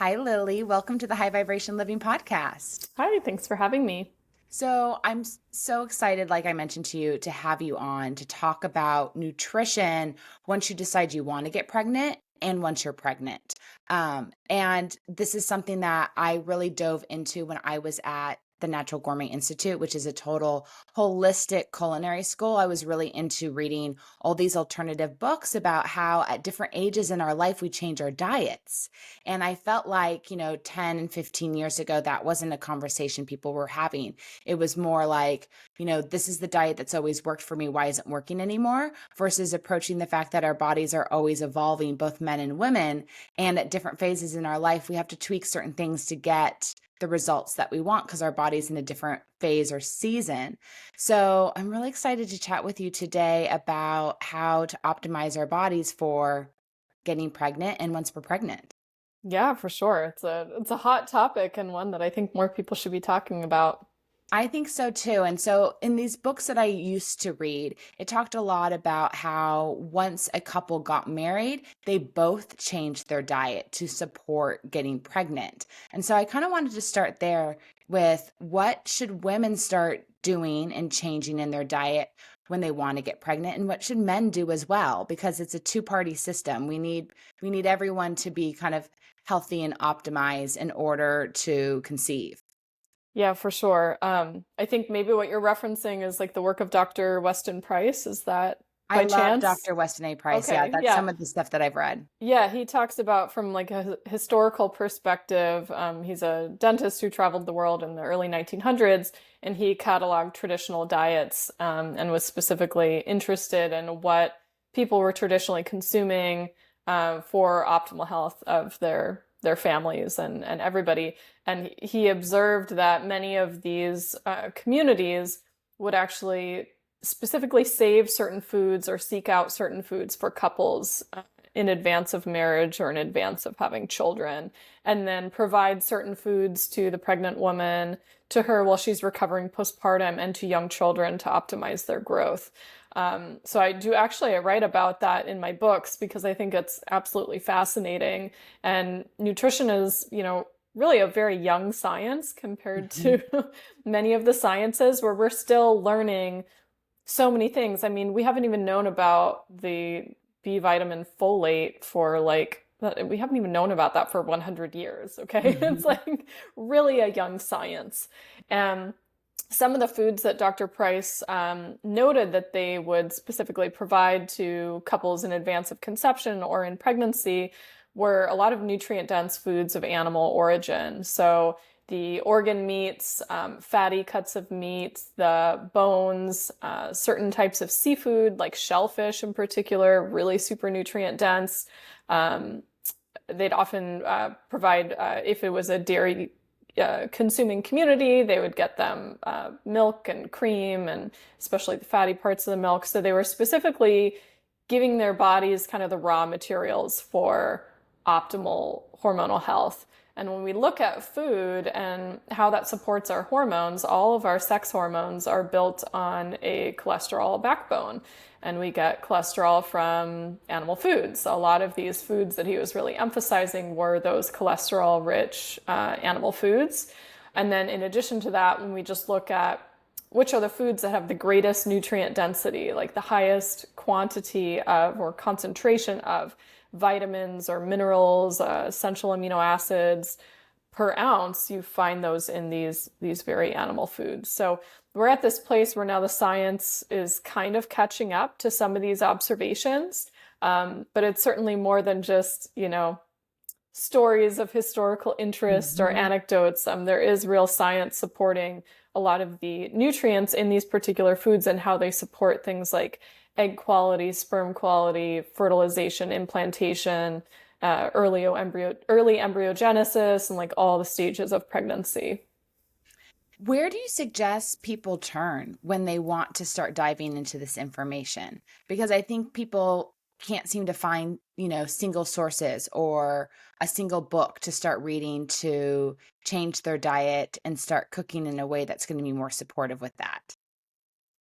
Hi, Lily. Welcome to the High Vibration Living Podcast. Hi, thanks for having me. So, I'm so excited, like I mentioned to you, to have you on to talk about nutrition once you decide you want to get pregnant and once you're pregnant. And this is something that I really dove into when I was at the Natural Gourmet Institute, which is a total holistic culinary school. I was really into reading all these alternative books about how at different ages in our life we change our diets. And I felt like, 10 and 15 years ago, that wasn't a conversation people were having. It was more like, this is the diet that's always worked for me. Why isn't it working anymore? Versus approaching the fact that our bodies are always evolving, both men and women. And at different phases in our life, we have to tweak certain things to get the results that we want because our body's in a different phase or season. So I'm really excited to chat with you today about how to optimize our bodies for getting pregnant and once we're pregnant. Yeah, for sure. It's a hot topic and one that I think more people should be talking about. I think so too. And so in these books that I used to read, it talked a lot about how once a couple got married, they both changed their diet to support getting pregnant. And so I kind of wanted to start there with what should women start doing and changing in their diet when they want to get pregnant, and what should men do as well, because it's a two-party system. We need everyone to be kind of healthy and optimized in order to conceive. Yeah, for sure. I think maybe what you're referencing is like the work of Dr. Weston Price. Is that I by love chance? Dr. Weston A. Price. Yeah, Okay, that's yeah. some of the stuff that I've read. Yeah, he talks about from like a historical perspective. He's a dentist who traveled the world in the early 1900s, and he cataloged traditional diets and was specifically interested in what people were traditionally consuming for optimal health of their families and everybody. And he observed that many of these communities would actually specifically save certain foods or seek out certain foods for couples in advance of marriage or in advance of having children, and then provide certain foods to the pregnant woman, to her while she's recovering postpartum, and to young children to optimize their growth. So I write about that in my books because I think it's absolutely fascinating. And nutrition is, really a very young science compared Mhm. to many of the sciences where we're still learning so many things. I mean, we haven't even known about the B vitamin folate for like, we haven't even known about that for 100 years, okay? It's Mhm. like really a young science. And some of the foods that Dr. Price noted that they would specifically provide to couples in advance of conception or in pregnancy were a lot of nutrient dense foods of animal origin. So the organ meats, fatty cuts of meat, the bones, certain types of seafood, like shellfish in particular, really super nutrient dense. Um, they'd often provide, if it was a dairy consuming community, they would get them milk and cream, and especially the fatty parts of the milk. So they were specifically giving their bodies kind of the raw materials for optimal hormonal health. And when we look at food and how that supports our hormones, all of our sex hormones are built on a cholesterol backbone. And we get cholesterol from animal foods. A lot of these foods that he was really emphasizing were those cholesterol rich animal foods. And then, in addition to that, when we just look at which are the foods that have the greatest nutrient density, like the highest quantity of or concentration of vitamins or minerals, essential amino acids per ounce, you find those in these very animal foods. So we're at this place where now the science is kind of catching up to some of these observations, but it's certainly more than just stories of historical interest or Mhm. anecdotes. There is real science supporting a lot of the nutrients in these particular foods and how they support things like egg quality, sperm quality, fertilization, implantation, early embryogenesis, and like all the stages of pregnancy. Where do you suggest people turn when they want to start diving into this information? Because I think people can't seem to find, single sources or a single book to start reading to change their diet and start cooking in a way that's going to be more supportive with that.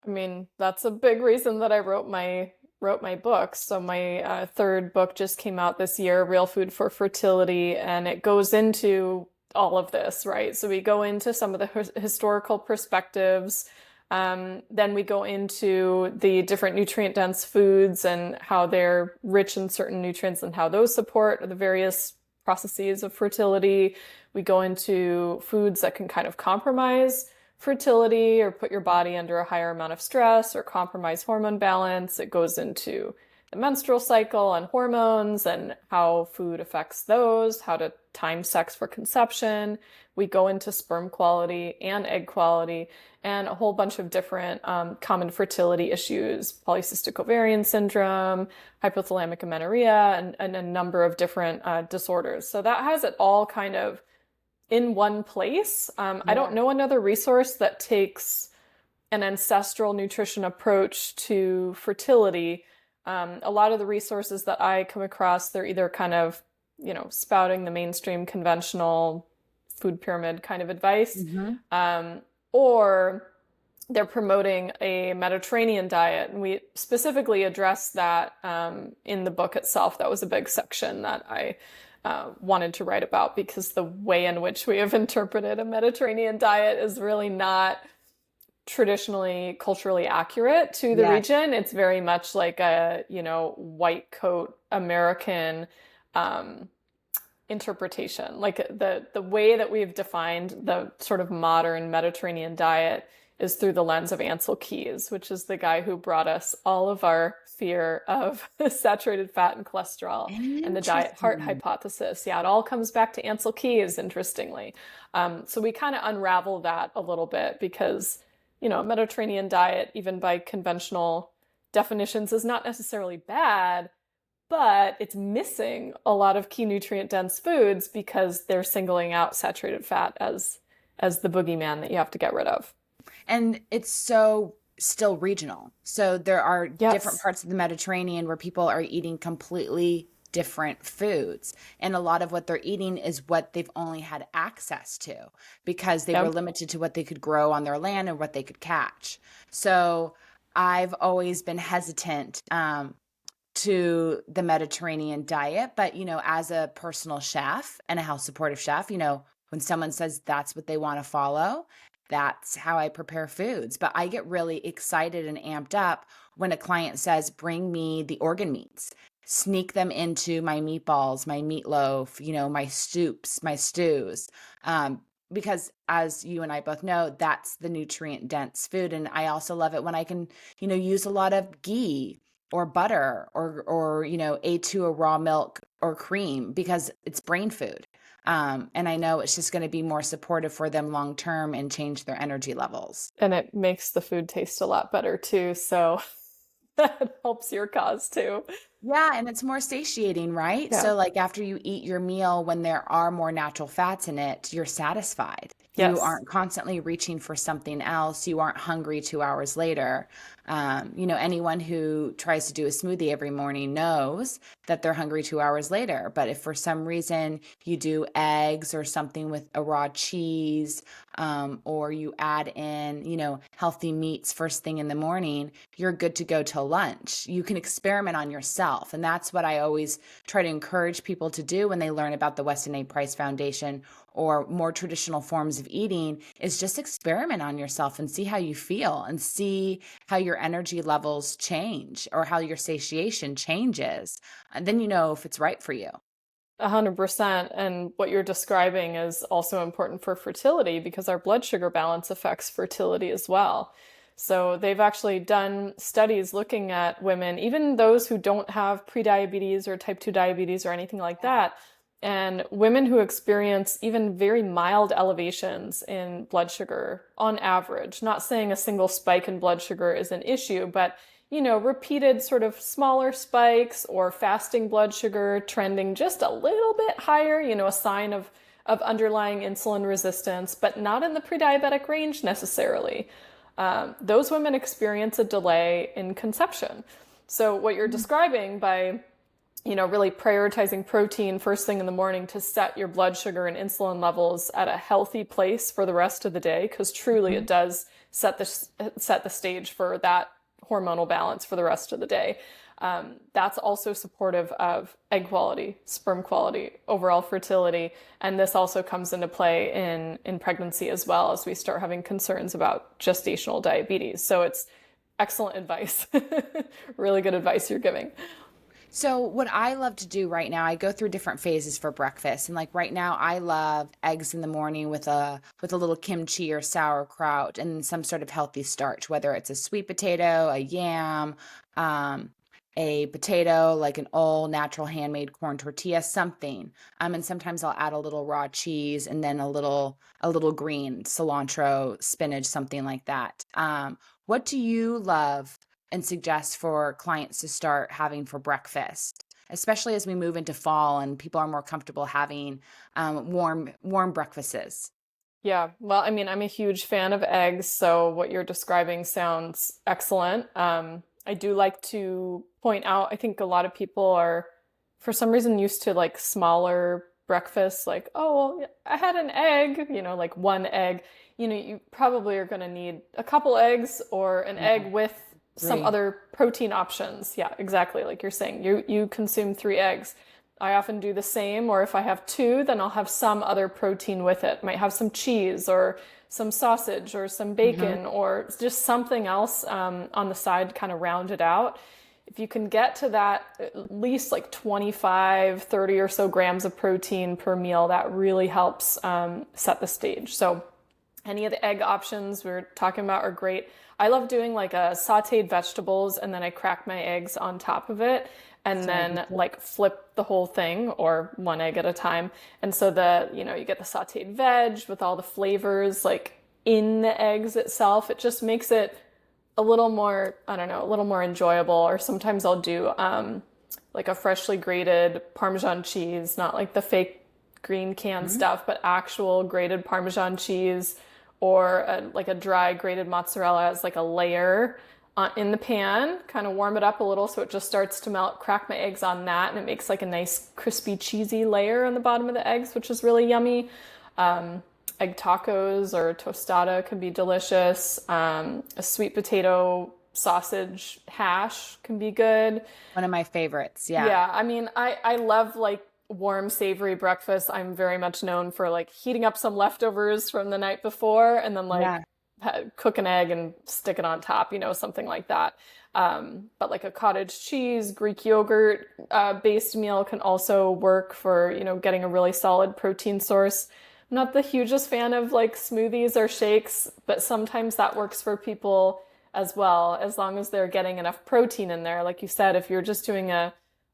I mean, that's a big reason that I wrote my wrote my books. So my third book just came out this year, Real Food for Fertility, and it goes into all of this, right? So we go into some of the historical perspectives. Then we go into the different nutrient-dense foods and how they're rich in certain nutrients and how those support the various processes of fertility. We go into foods that can kind of compromise fertility or put your body under a higher amount of stress or compromise hormone balance. It goes into the menstrual cycle and hormones and how food affects those, how to time sex for conception. We go into sperm quality and egg quality and a whole bunch of different common fertility issues, polycystic ovarian syndrome, hypothalamic amenorrhea, and a number of different disorders. So that has it all kind of in one place. I don't know another resource that takes an ancestral nutrition approach to fertility. A lot of the resources that I come across, they're either kind of, spouting the mainstream conventional food pyramid kind of advice, or they're promoting a Mediterranean diet. And we specifically address that in the book itself. That was a big section that I wanted to write about, because the way in which we have interpreted a Mediterranean diet is really not traditionally culturally accurate to the region. It's very much like a, white coat American interpretation. Like the way that we've defined the sort of modern Mediterranean diet is through the lens of Ansel Keys, which is the guy who brought us all of our fear of saturated fat and cholesterol and the diet heart hypothesis. Yeah, it all comes back to Ansel Keys, interestingly. So we kind of unravel that a little bit because, a Mediterranean diet, even by conventional definitions, is not necessarily bad, but it's missing a lot of key nutrient-dense foods because they're singling out saturated fat as the boogeyman that you have to get rid of. And it's so still regional. So there are different parts of the Mediterranean where people are eating completely different foods. And a lot of what they're eating is what they've only had access to because they were limited to what they could grow on their land and what they could catch. So I've always been hesitant to the Mediterranean diet. But, as a personal chef and a health supportive chef, when someone says that's what they want to follow, that's how I prepare foods. But I get really excited and amped up when a client says, bring me the organ meats, sneak them into my meatballs, my meatloaf, my soups, my stews. Because as you and I both know, that's the nutrient dense food. And I also love it when I can, use a lot of ghee or butter or A2 raw milk or cream because it's brain food. And I know it's just going to be more supportive for them long term and change their energy levels. And it makes the food taste a lot better too. So that helps your cause too. Yeah, and it's more satiating, right? Yeah. So like after you eat your meal, when there are more natural fats in it, you're satisfied. Yes. You aren't constantly reaching for something else. You aren't hungry 2 hours later. Anyone who tries to do a smoothie every morning knows that they're hungry 2 hours later. But if for some reason you do eggs or something with a raw cheese, or you add in, healthy meats first thing in the morning, you're good to go till lunch. You can experiment on yourself. And that's what I always try to encourage people to do when they learn about the Weston A. Price Foundation or more traditional forms of eating, is just experiment on yourself and see how you feel and see how your energy levels change or how your satiation changes. And then you know if it's right for you. 100%. And what you're describing is also important for fertility because our blood sugar balance affects fertility as well. So they've actually done studies looking at women, even those who don't have prediabetes or type 2 diabetes or anything like that, and women who experience even very mild elevations in blood sugar on average. Not saying a single spike in blood sugar is an issue, but repeated sort of smaller spikes or fasting blood sugar trending just a little bit higher, a sign of underlying insulin resistance, but not in the pre-diabetic range necessarily. Those women experience a delay in conception. So what you're describing by, really prioritizing protein first thing in the morning to set your blood sugar and insulin levels at a healthy place for the rest of the day, because truly it does set the stage for that hormonal balance for the rest of the day. That's also supportive of egg quality, sperm quality, overall fertility. And this also comes into play in pregnancy as well, as we start having concerns about gestational diabetes. So it's excellent advice. Really good advice you're giving. So what I love to do right now, I go through different phases for breakfast. And like right now, I love eggs in the morning with a little kimchi or sauerkraut and some sort of healthy starch, whether it's a sweet potato, a yam, um, a potato, like an all natural handmade corn tortilla, something. And sometimes I'll add a little raw cheese and then a little green, cilantro, spinach, something like that. What do you love and suggest for clients to start having for breakfast, especially as we move into fall and people are more comfortable having warm breakfasts? Yeah, well, I mean, I'm a huge fan of eggs, so what you're describing sounds excellent. I do like to point out, I think a lot of people are, for some reason, used to like smaller breakfasts, like, oh, well, I had an egg, like one egg. You probably are going to need a couple eggs or an Yeah, egg with some agree. other protein options. Yeah, exactly. Like you're saying, you consume 3 eggs. I often do the same, or if I have two, then I'll have some other protein with it. Might have some cheese or some sausage or some Hmm. bacon or just something else on the side, kind of round it out. If you can get to that at least like 25, 30 or so grams of protein per meal, that really helps set the stage. So any of the egg options we are talking about are great. I love doing like a sauteed vegetables and then I crack my eggs on top of it and So then good. like flip the whole thing or one egg at a time. And so you get the sauteed veg with all the flavors like in the eggs itself. It just makes it a little more, I don't know, a little more enjoyable. Or sometimes I'll do like a freshly grated Parmesan cheese, not like the fake green can Mhm. stuff, but actual grated Parmesan cheese or like a dry grated mozzarella as like a layer in the pan, kind of warm it up a little so it just starts to melt, crack my eggs on that, and it makes like a nice crispy cheesy layer on the bottom of the eggs, which is really yummy. Um, Egg tacos or tostada can be delicious. A sweet potato sausage hash can be good. One of my favorites. Yeah. Yeah, I mean, I love like warm, savory breakfast. I'm very much known for like heating up some leftovers from the night before and then like Yeah. cook an egg and stick it on top, something like that. But like a cottage cheese, Greek yogurt based meal can also work for, getting a really solid protein source. I'm not the hugest fan of like smoothies or shakes, but sometimes that works for people as well, as long as they're getting enough protein in there. Like you said, if you're just doing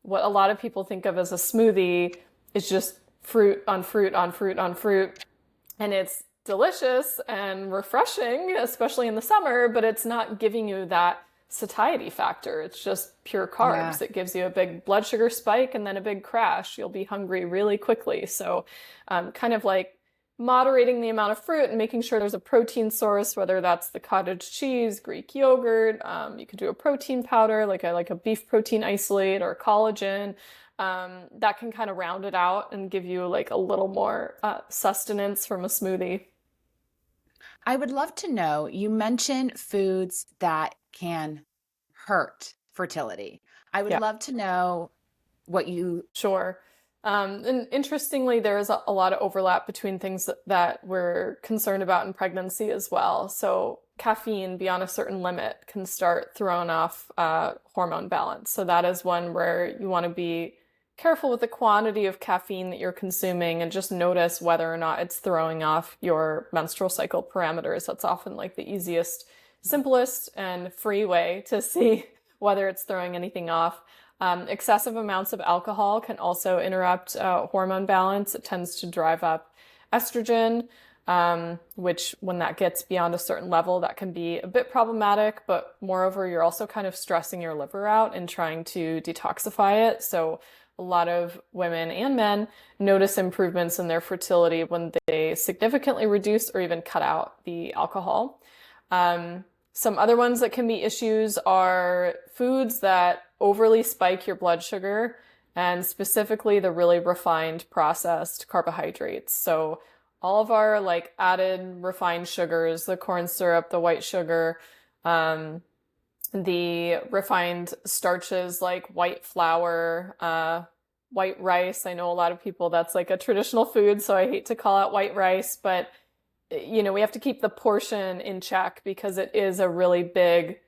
what a lot of people think of as a smoothie is just fruit on fruit on fruit on fruit. And it's delicious and refreshing, especially in the summer, but it's not giving you that satiety factor. It's just pure Yeah. carbs. It gives you a big blood sugar spike and then a big crash. You'll be hungry really quickly. So, kind of like moderating the amount of fruit and making sure there's a protein source, whether that's the cottage cheese, Greek yogurt. You could do a protein powder, like a beef protein isolate or collagen. That can kind of round it out and give you like a little more sustenance from a smoothie. I would love to know, you mentioned foods that can hurt fertility. I would Yeah. love to know what you. Sure. And interestingly, there is a lot of overlap between things that we're concerned about in pregnancy as well. So caffeine beyond a certain limit can start throwing off hormone balance. So that is one where you want to be careful with the quantity of caffeine that you're consuming and just notice whether or not it's throwing off your menstrual cycle parameters. That's often like the easiest, simplest, and free way to see whether it's throwing anything off. Excessive amounts of alcohol can also interrupt hormone balance. It tends to drive up estrogen, which when that gets beyond a certain level, that can be a bit problematic. But moreover, you're also kind of stressing your liver out and trying to detoxify it. So a lot of women and men notice improvements in their fertility when they significantly reduce or even cut out the alcohol. Um, some other ones that can be issues are foods that overly spike your blood sugar and specifically the really refined processed carbohydrates. So all of our like added refined sugars, the corn syrup, the white sugar, um, the refined starches like white flour, white rice. I know a lot of people, that's like a traditional food, so I hate to call out white rice, but we have to keep the portion in check because it is a really big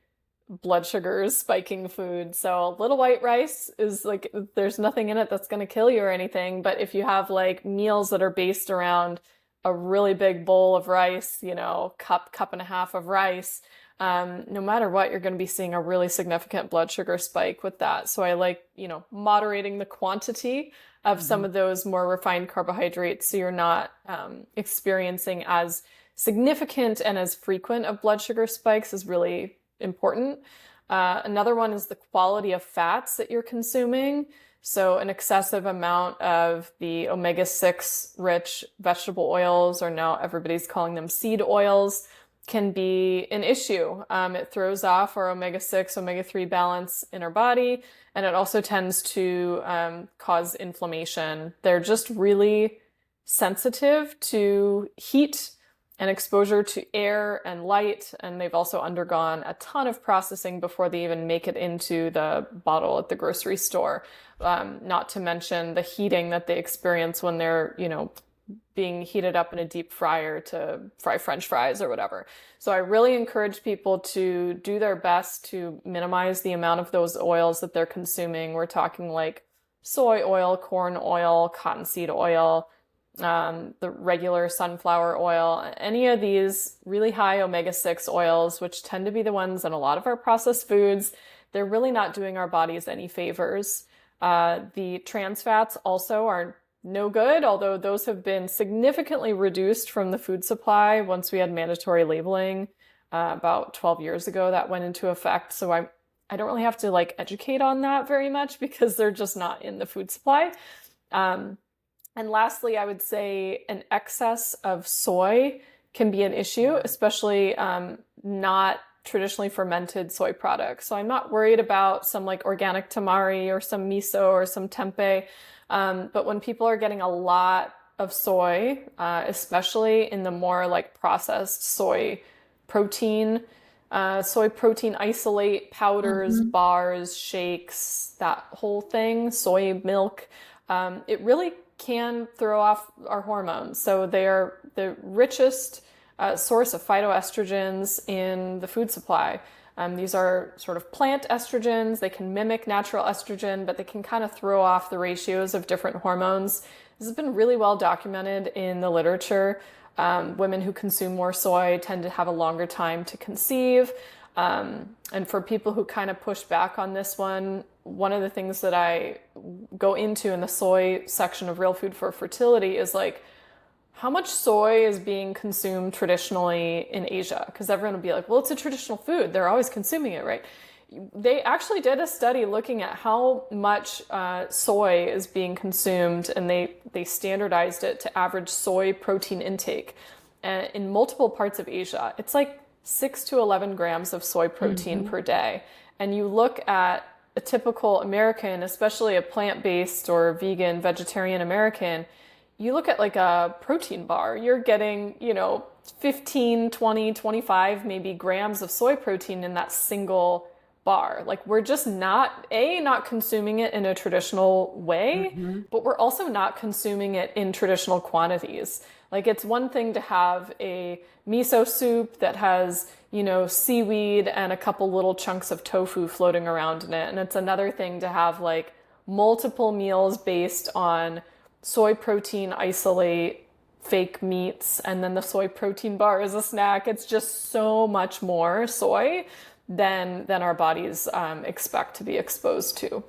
blood sugars spiking food. So a little white rice is like, there's nothing in it that's going to kill you or anything. But if you have like meals that are based around a really big bowl of rice, cup and a half of rice, no matter what, you're going to be seeing a really significant blood sugar spike with that. So I like, moderating the quantity of some Mhm. of those more refined carbohydrates so you're not experiencing as significant and as frequent of blood sugar spikes is really important. Another one is the quality of fats that you're consuming. So an excessive amount of the omega-6 rich vegetable oils, or now everybody's calling them seed oils, can be an issue. It throws off our omega-6, omega-3 balance in our body, and it also tends to cause inflammation. They're just really sensitive to heat and exposure to air and light, and they've also undergone a ton of processing before they even make it into the bottle at the grocery store. Not to mention the heating that they experience when they're, being heated up in a deep fryer to fry French fries or whatever. So I really encourage people to do their best to minimize the amount of those oils that they're consuming. We're talking like soy oil, corn oil, cottonseed oil, the regular sunflower oil, any of these really high omega-6 oils, which tend to be the ones in a lot of our processed foods, they're really not doing our bodies any favors. The trans fats also are no good, although those have been significantly reduced from the food supply once we had mandatory labeling about 12 years ago that went into effect. So I don't really have to like educate on that very much because they're just not in the food supply. And lastly, I would say an excess of soy can be an issue, especially not traditionally fermented soy products. So I'm not worried about some like organic tamari or some miso or some tempeh. But when people are getting a lot of soy, especially in the more like processed soy protein isolate, powders, Mhm. bars, shakes, that whole thing, soy milk, it really can throw off our hormones. So they are the richest source of phytoestrogens in the food supply. These are sort of plant estrogens. They can mimic natural estrogen, but they can kind of throw off the ratios of different hormones. This has been really well documented in the literature. Women who consume more soy tend to have a longer time to conceive. And for people who kind of push back on this one of the things that I go into in the soy section of Real Food for Fertility is like, how much soy is being consumed traditionally in Asia? Because everyone would be like, well, it's a traditional food. They're always consuming it, right? They actually did a study looking at how much soy is being consumed, and they standardized it to average soy protein intake. And in multiple parts of Asia, it's like 6 to 11 grams of soy protein Mhm. per day. And you look at a typical American, especially a plant-based or vegan, vegetarian American, you look at like a protein bar, you're getting, 15, 20, 25 maybe grams of soy protein in that single bar. Like we're just not consuming it in a traditional way, Mhm. but we're also not consuming it in traditional quantities. Like it's one thing to have a miso soup that has, seaweed and a couple little chunks of tofu floating around in it. And it's another thing to have like multiple meals based on soy protein isolate, fake meats, and then the soy protein bar is a snack. It's just so much more soy than our bodies expect to be exposed to.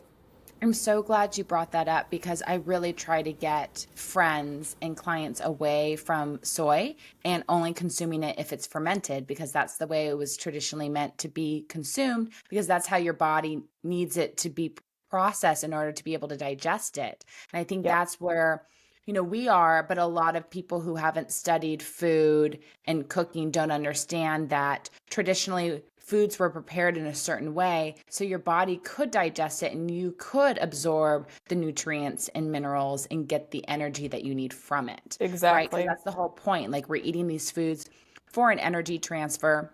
I'm so glad you brought that up because I really try to get friends and clients away from soy and only consuming it if it's fermented because that's the way it was traditionally meant to be consumed because that's how your body needs it to be processed in order to be able to digest it. And I think Yep, that's where we are, but a lot of people who haven't studied food and cooking don't understand that traditionally foods were prepared in a certain way so your body could digest it and you could absorb the nutrients and minerals and get the energy that you need from it, right? Because exactly. that's the whole point. Like we're eating these foods for an energy transfer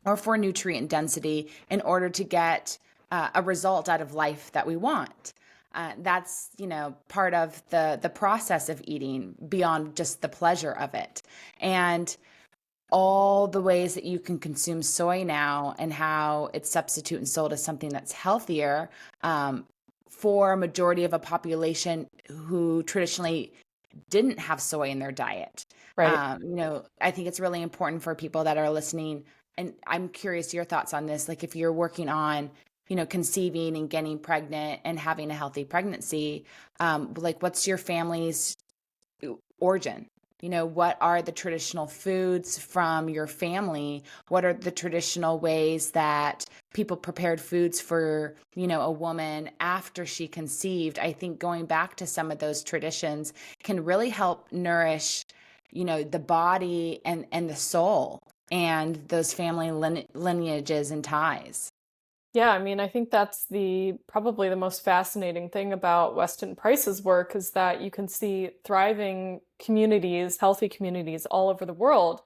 or for nutrient density in order to get a result out of life that we want. That's, part of the process of eating beyond just the pleasure of it. And all the ways that you can consume soy now and how it's substituted and sold as something that's healthier, for a majority of a population who traditionally didn't have soy in their diet. Right. I think it's really important for people that are listening, and I'm curious your thoughts on this. Like if you're working on, conceiving and getting pregnant and having a healthy pregnancy, like what's your family's origin? What are the traditional foods from your family? What are the traditional ways that people prepared foods for, a woman after she conceived? I think going back to some of those traditions can really help nourish, the body and the soul and those family lineages and ties. Yeah, I mean, I think that's probably the most fascinating thing about Weston Price's work is that you can see thriving communities, healthy communities all over the world.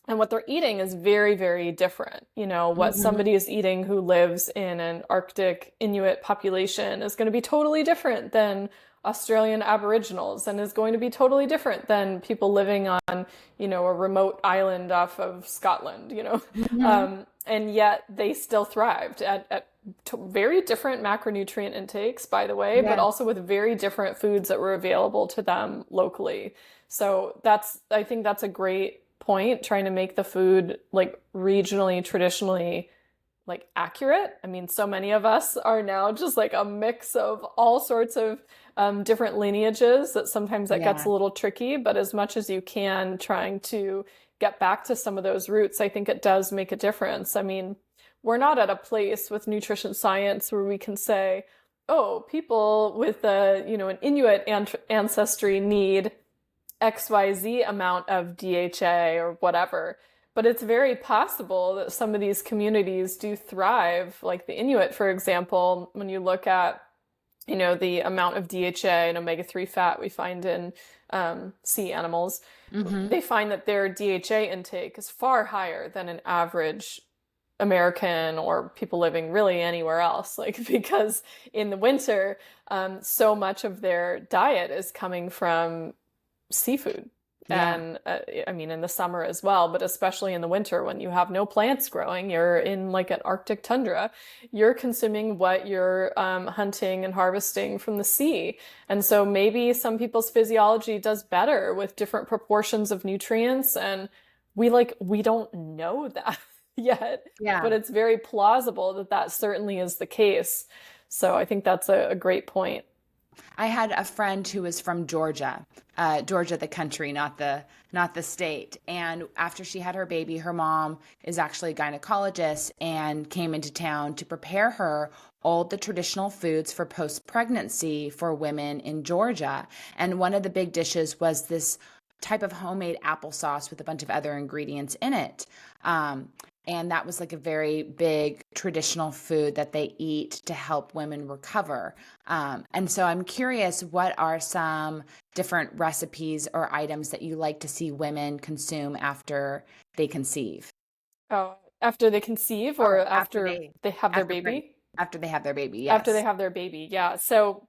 And what they're eating is very, very different. What Mm-hmm. somebody is eating who lives in an Arctic Inuit population is going to be totally different than Australian Aboriginals, and is going to be totally different than people living on, a remote island off of Scotland. Mm-hmm. And yet they still thrived at very different macronutrient intakes, by the way, but Yeah. also with very different foods that were available to them locally. So I think that's a great point, trying to make the food like regionally, traditionally like accurate. I mean, so many of us are now just like a mix of all sorts of different lineages that sometimes that gets Yeah. a little tricky, but as much as you can, trying to get back to some of those roots, I think it does make a difference. I mean, we're not at a place with nutrition science where we can say, oh, people with an Inuit ancestry need XYZ amount of DHA or whatever. But it's very possible that some of these communities do thrive, like the Inuit, for example, when you look at, the amount of DHA and omega-3 fat we find in sea animals, Mm-hmm. they find that their DHA intake is far higher than an average American or people living really anywhere else, like because in the winter, so much of their diet is coming from seafood. Yeah. And I mean, in the summer as well, but especially in the winter when you have no plants growing, you're in like an Arctic tundra, you're consuming what you're hunting and harvesting from the sea. And so maybe some people's physiology does better with different proportions of nutrients. And we don't know that yet, Yeah. but it's very plausible that that certainly is the case. So I think that's a great point. I had a friend who was from Georgia, Georgia, the country, not the state. And after she had her baby, her mom is actually a gynecologist and came into town to prepare her all the traditional foods for post-pregnancy for women in Georgia. And one of the big dishes was this type of homemade applesauce with a bunch of other ingredients in it. Um, and that was like a very big traditional food that they eat to help women recover. And so I'm curious, what are some different recipes or items that you like to see women consume after they conceive? Oh, after they conceive or Or after after they they have their after preg baby? after they have their baby, After they yes. have their baby, yeah. So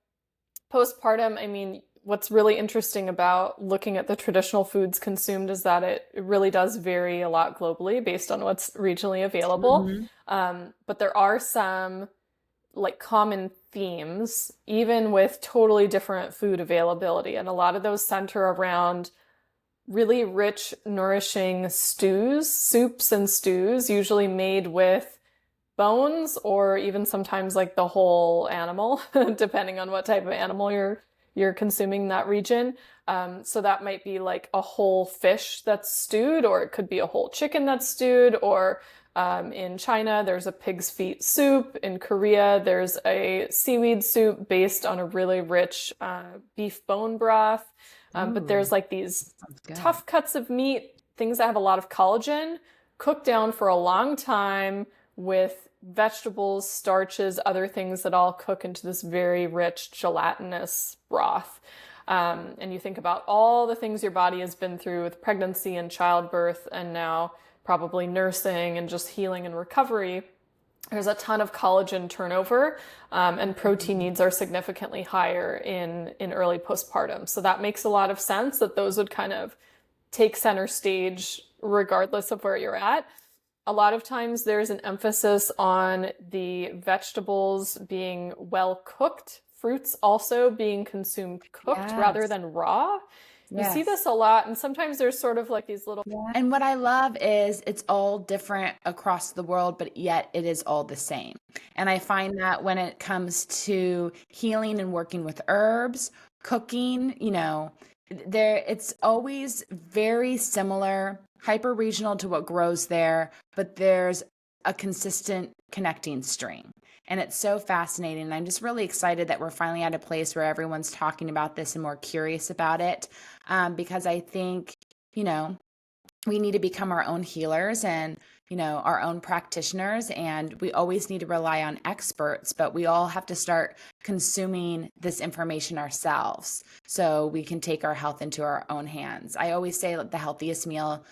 postpartum, I mean, what's really interesting about looking at the traditional foods consumed is that it really does vary a lot globally based on what's regionally available. Mhm. But there are some like common themes, even with totally different food availability. And a lot of those center around really rich, nourishing stews, soups and stews, usually made with bones or even sometimes like the whole animal, depending on what type of animal you're consuming in that region. So that might be like a whole fish that's stewed, or it could be a whole chicken that's stewed, or in China, there's a pig's feet soup. In Korea, there's a seaweed soup based on a really rich beef bone broth. But Ooh, there's like these sounds good. tough cuts of meat, things that have a lot of collagen, cooked down for a long time with vegetables, starches, other things that all cook into this very rich gelatinous broth. And you think about all the things your body has been through with pregnancy and childbirth, and now probably nursing and just healing and recovery, there's a ton of collagen turnover, and protein needs are significantly higher in early postpartum. So that makes a lot of sense that those would kind of take center stage regardless of where you're at. A lot of times there's an emphasis on the vegetables being well cooked, fruits also being consumed cooked rather Yes. than raw. You see Yes. this a lot, and sometimes there's sort of like these little Yeah. And what I love is it's all different across the world, but yet it is all the same. And I find that when it comes to healing and working with herbs, cooking, there it's always very similar, hyper regional to what grows there, but there's a consistent connecting string. And it's so fascinating. And I'm just really excited that we're finally at a place where everyone's talking about this and more curious about it. Because I think, you know, we need to become our own healers and, our own practitioners. And we always need to rely on experts, but we all have to start consuming this information ourselves so we can take our health into our own hands. I always say the healthiest meal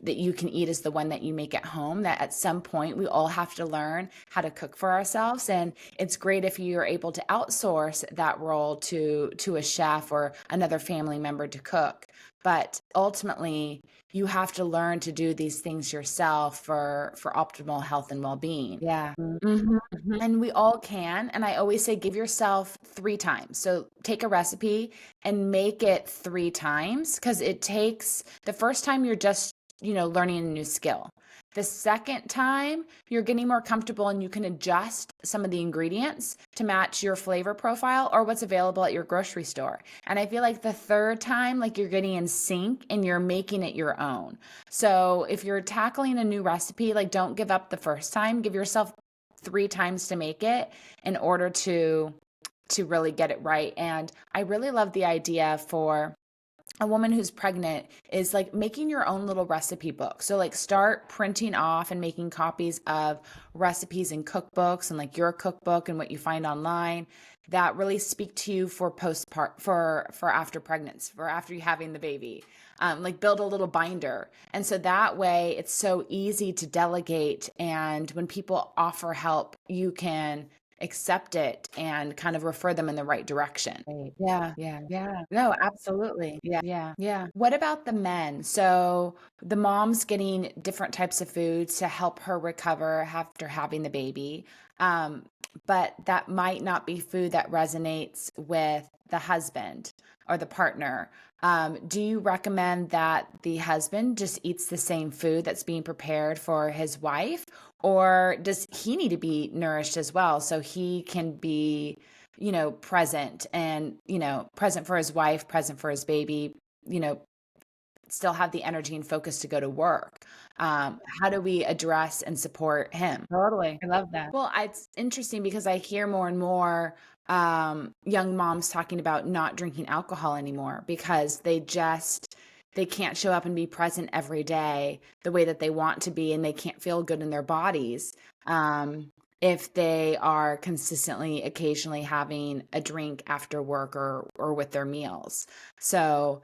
that you can eat is the one that you make at home, that at some point we all have to learn how to cook for ourselves. And it's great if you're able to outsource that role to a chef or another family member to cook. But ultimately, you have to learn to do these things yourself for optimal health and well-being. Yeah. And we all can. And I always say, give yourself 3 times. So take a recipe and make it 3 times, because it takes the first time you're just learning a new skill. The second time, you're getting more comfortable and you can adjust some of the ingredients to match your flavor profile or what's available at your grocery store. And I feel like the third time, like you're getting in sync and you're making it your own. So if you're tackling a new recipe, like don't give up the first time. Give yourself 3 times to make it in order to really get it right. And I really love the idea for a woman who's pregnant is like making your own little recipe book. So like start printing off and making copies of recipes and cookbooks and like your cookbook and what you find online that really speak to you for postpart for after pregnancy, for after you having the baby. Like build a little binder. And so that way it's so easy to delegate. And when people offer help, you can accept it and kind of refer them in the right direction. Right. Yeah, yeah, yeah. No, absolutely. Yeah, yeah, yeah. What about the men? So the mom's getting different types of foods to help her recover after having the baby. But that might not be food that resonates with the husband or the partner. Do you recommend that the husband just eats the same food that's being prepared for his wife? Or does he need to be nourished as well so he can be, present and, present for his wife, present for his baby, you know, still have the energy and focus to go to work? How do we address and support him? Totally. I love that. Well, it's interesting because I hear more and more young moms talking about not drinking alcohol anymore because they can't show up and be present every day the way that they want to be, and they can't feel good in their bodies if they are consistently, occasionally having a drink after work or with their meals. So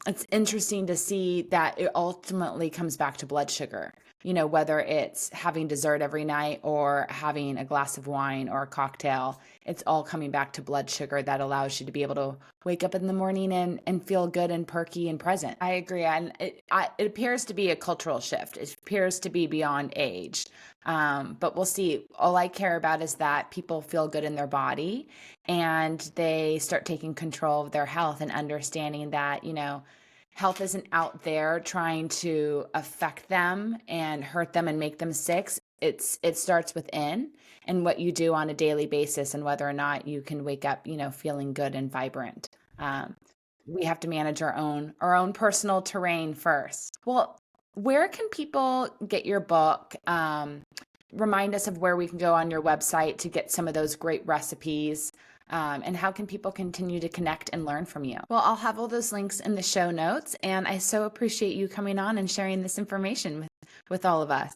it's interesting to see that it ultimately comes back to blood sugar. Whether it's having dessert every night or having a glass of wine or a cocktail, it's all coming back to blood sugar that allows you to be able to wake up in the morning and feel good and perky and present. I agree. And it appears to be a cultural shift. It appears to be beyond age. But we'll see. All I care about is that people feel good in their body and they start taking control of their health and understanding that, health isn't out there trying to affect them and hurt them and make them sick. It starts within and what you do on a daily basis and whether or not you can wake up, feeling good and vibrant. We have to manage our own personal terrain first. Well, where can people get your book? Remind us of where we can go on your website to get some of those great recipes. And how can people continue to connect and learn from you? Well, I'll have all those links in the show notes. And I so appreciate you coming on and sharing this information with all of us.